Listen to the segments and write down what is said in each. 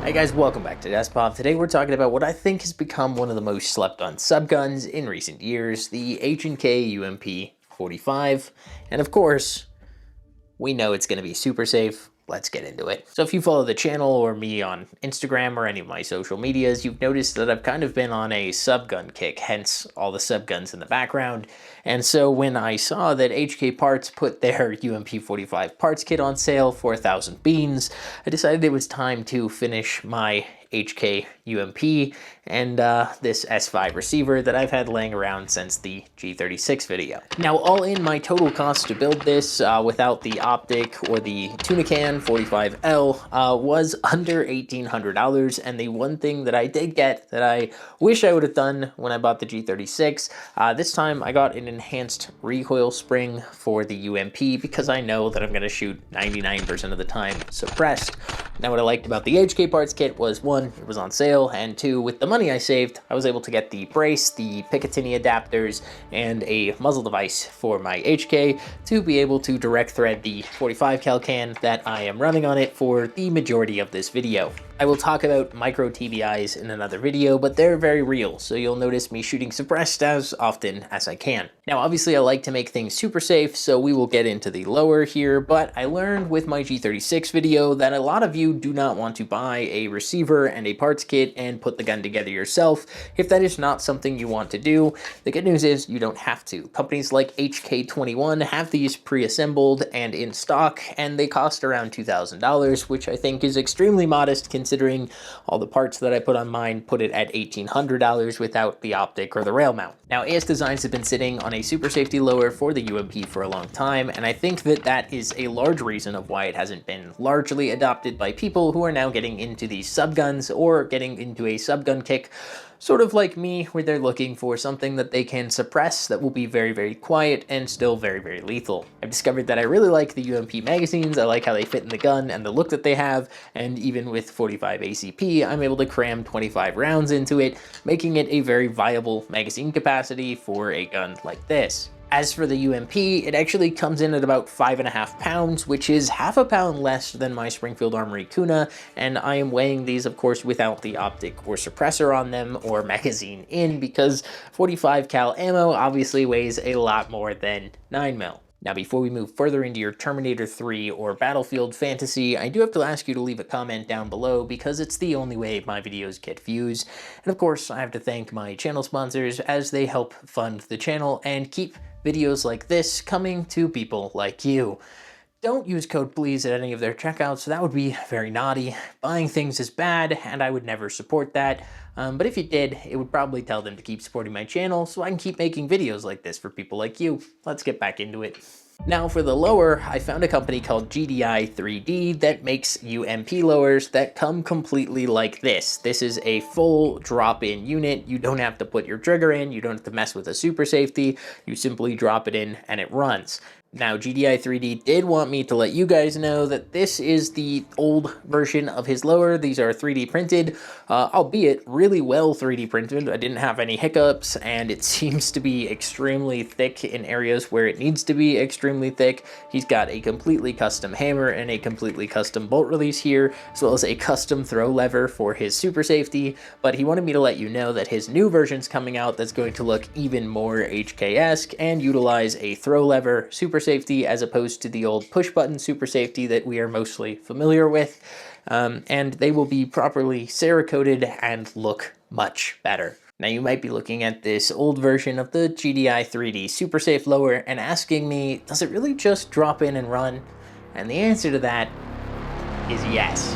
Hey guys, welcome back to Deskpop. Today we're talking about what I think has become one of the most slept on subguns in recent years, the H&K UMP-45. And of course, we know it's going to be super safe. Let's get into it. So if you follow the channel or me on Instagram or any of my social medias, you've noticed that I've kind of been on a subgun kick, hence all the subguns in the background. And so when I saw that HKparts put their UMP-45 parts kit on sale for 1,000 beans, I decided it was time to finish my HK UMP and this S5 receiver that I've had laying around since the G36 video. Now, all in, my total cost to build this without the optic or the Tunican 45L was under $1,800, and the one thing that I did get that I wish I would have done when I bought the G36, this time I got an enhanced recoil spring for the UMP because I know that I'm going to shoot 99% of the time suppressed. Now, what I liked about the HKparts kit was, one, it was on sale, and two, with the money I saved, I was able to get the brace, the Picatinny adapters, and a muzzle device for my HK to be able to direct thread the 45 cal can that I am running on it for the majority of this video. I will talk about micro TBIs in another video, but they're very real, so you'll notice me shooting suppressed as often as I can. Now, obviously I like to make things super safe, so we will get into the lower here, but I learned with my G36 video that a lot of you do not want to buy a receiver and a parts kit and put the gun together yourself. If that is not something you want to do, the good news is you don't have to. Companies like HK21 have these pre-assembled and in stock, and they cost around $2,000, which I think is extremely modest considering all the parts that I put on mine put it at $1,800 without the optic or the rail mount. Now, AS Designs have been sitting on a super safety lower for the UMP for a long time, and I think that that is a large reason of why it hasn't been largely adopted by people who are now getting into these subguns or getting into a subgun kick, sort of like me, where they're looking for something that they can suppress that will be very, very quiet and still very, very lethal. I've discovered that I really like the UMP magazines. I like how they fit in the gun and the look that they have, and even with 45 ACP, I'm able to cram 25 rounds into it, making it a very viable magazine capacity for a gun like this. As for the UMP, it actually comes in at about 5.5 pounds, which is half a pound less than my Springfield Armory Kuna, and I am weighing these, of course, without the optic or suppressor on them or magazine in, because 45 cal ammo obviously weighs a lot more than 9mm. Now, before we move further into your Terminator 3 or Battlefield fantasy, I do have to ask you to leave a comment down below because it's the only way my videos get views. And of course, I have to thank my channel sponsors as they help fund the channel and keep videos like this coming to people like you. Don't use code PLEASE at any of their checkouts, that would be very naughty. Buying things is bad, and I would never support that. But if you did, it would probably tell them to keep supporting my channel so I can keep making videos like this for people like you. Let's get back into it. Now for the lower, I found a company called GDI 3D that makes UMP lowers that come completely like this. This is a full drop-in unit. You don't have to put your trigger in, you don't have to mess with a super safety, you simply drop it in and it runs. Now, GDI 3D did want me to let you guys know that this is the old version of his lower. These are 3D printed, albeit really well 3D printed. I didn't have any hiccups, and it seems to be extremely thick in areas where it needs to be extremely thick. He's got a completely custom hammer and a completely custom bolt release here, as well as a custom throw lever for his super safety, but he wanted me to let you know that his new version's coming out that's going to look even more HK-esque and utilize a throw lever super safety as opposed to the old push button super safety that we are mostly familiar with, and they will be properly Cerakoted and look much better. Now, you might be looking at this old version of the GDI 3D Super Safe lower and asking me, does it really just drop in and run? And the answer to that is yes.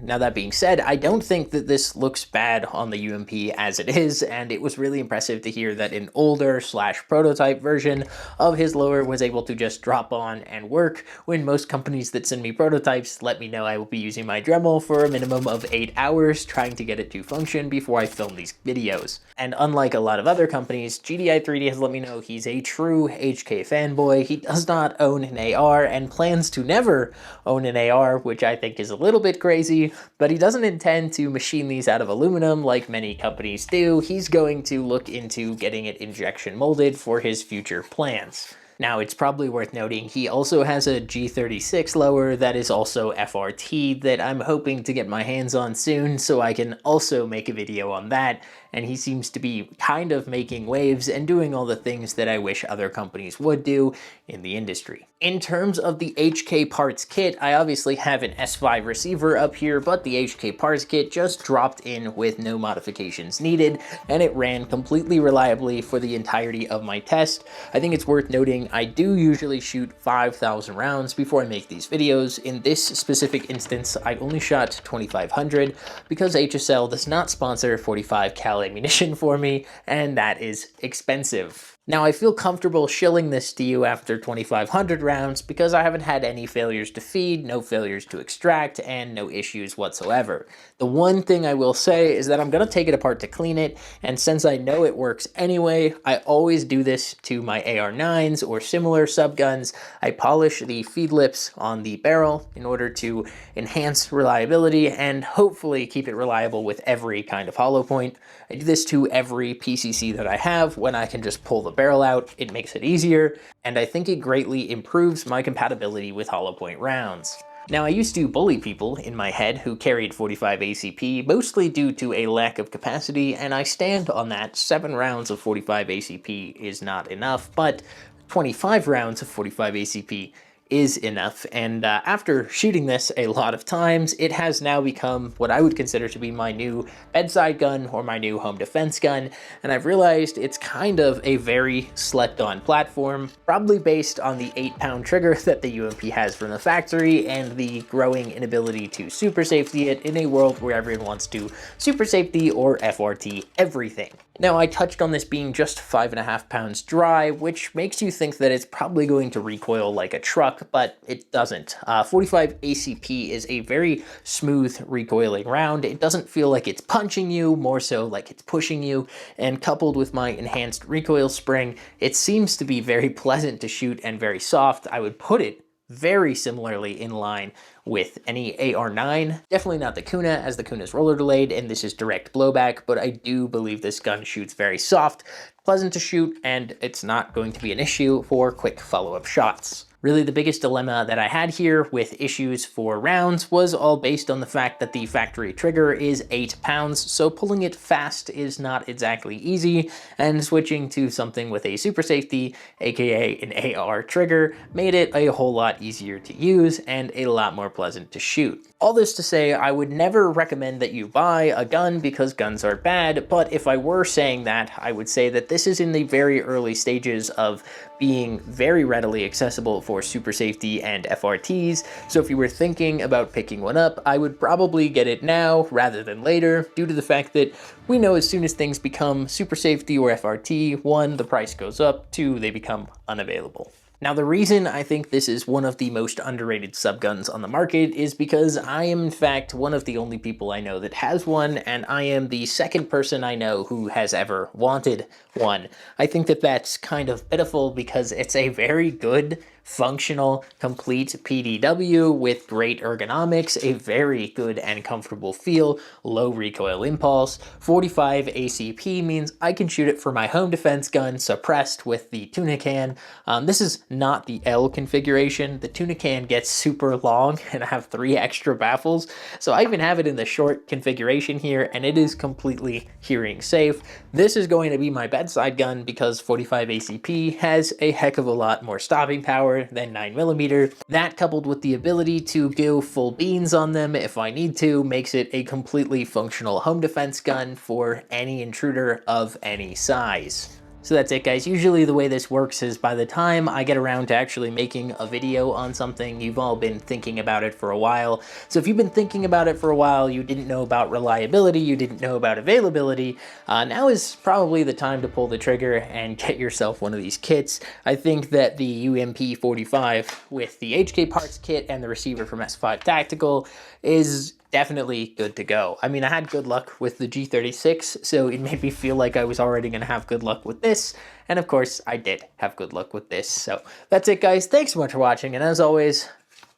Now, that being said, I don't think that this looks bad on the UMP as it is, and it was really impressive to hear that an older / prototype version of his lower was able to just drop on and work, when most companies that send me prototypes let me know I will be using my Dremel for a minimum of 8 hours trying to get it to function before I film these videos. And unlike a lot of other companies, GDI 3D has let me know he's a true HK fanboy. He does not own an AR and plans to never own an AR, which I think is a little bit crazy. but he doesn't intend to machine these out of aluminum like many companies do. He's going to look into getting it injection molded for his future plans. Now, it's probably worth noting he also has a G36 lower that is also FRT that I'm hoping to get my hands on soon, so I can also make a video on that, and he seems to be kind of making waves and doing all the things that I wish other companies would do in the industry. In terms of the HKparts kit, I obviously have an S5 receiver up here, but the HKparts kit just dropped in with no modifications needed, and it ran completely reliably for the entirety of my test. I think it's worth noting I do usually shoot 5,000 rounds before I make these videos. In this specific instance, I only shot 2,500 because HSL does not sponsor 45 cal ammunition for me, and that is expensive. Now, I feel comfortable shilling this to you after 2,500 rounds because I haven't had any failures to feed, no failures to extract, and no issues whatsoever. The one thing I will say is that I'm going to take it apart to clean it, and since I know it works anyway, I always do this to my AR9s or similar subguns. I polish the feed lips on the barrel in order to enhance reliability and hopefully keep it reliable with every kind of hollow point. I do this to every PCC that I have. When I can just pull the barrel out, it makes it easier, and I think it greatly improves my compatibility with hollow point rounds. Now, I used to bully people in my head who carried 45 ACP, mostly due to a lack of capacity, and I stand on that. 7 rounds of 45 ACP is not enough, but 25 rounds of 45 ACP is enough, and after shooting this a lot of times, it has now become what I would consider to be my new bedside gun or my new home defense gun, and I've realized it's kind of a very slept-on platform, probably based on the 8-pound trigger that the UMP has from the factory and the growing inability to super safety it in a world where everyone wants to super safety or FRT everything. Now, I touched on this being just 5.5 pounds dry, which makes you think that it's probably going to recoil like a truck, but it doesn't. 45 ACP is a very smooth recoiling round. It doesn't feel like it's punching you, more so like it's pushing you, and coupled with my enhanced recoil spring, it seems to be very pleasant to shoot and very soft. I would put it very similarly in line with any AR9. Definitely not the Kuna, as the Kuna is roller delayed and this is direct blowback, but I do believe this gun shoots very soft, pleasant to shoot, and it's not going to be an issue for quick follow-up shots. Really, the biggest dilemma that I had here with issues for rounds was all based on the fact that the factory trigger is 8 pounds, so pulling it fast is not exactly easy, and switching to something with a super safety, aka an AR trigger, made it a whole lot easier to use and a lot more pleasant to shoot. All this to say, I would never recommend that you buy a gun because guns are bad, but if I were saying that, I would say that this is in the very early stages of being very readily accessible for super safety and FRTs, so if you were thinking about picking one up, I would probably get it now rather than later, due to the fact that we know as soon as things become super safety or FRT, 1, the price goes up, 2, they become unavailable. Now, the reason I think this is one of the most underrated subguns on the market is because I am in fact one of the only people I know that has one, and I am the second person I know who has ever wanted one. I think that that's kind of pitiful because it's a very good, functional, complete PDW with great ergonomics, a very good and comfortable feel, low recoil impulse. 45 ACP means I can shoot it for my home defense gun suppressed with the tuna can. This is not the L configuration. The tuna can gets super long and I have 3 extra baffles, so I even have it in the short configuration here, and it is completely hearing safe. This is going to be my bedside gun because 45 ACP has a heck of a lot more stopping power than 9mm. That, coupled with the ability to go full beans on them if I need to, makes it a completely functional home defense gun for any intruder of any size. So that's it, guys. Usually the way this works is by the time I get around to actually making a video on something, you've all been thinking about it for a while. So if you've been thinking about it for a while, you didn't know about reliability, you didn't know about availability, now is probably the time to pull the trigger and get yourself one of these kits. I think that the UMP-45 with the HKparts kit and the receiver from S5 Tactical is definitely good to go. I mean, I had good luck with the G36, so it made me feel like I was already going to have good luck with this, and of course, I did have good luck with this. So that's it, guys. Thanks so much for watching, and as always,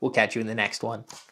we'll catch you in the next one.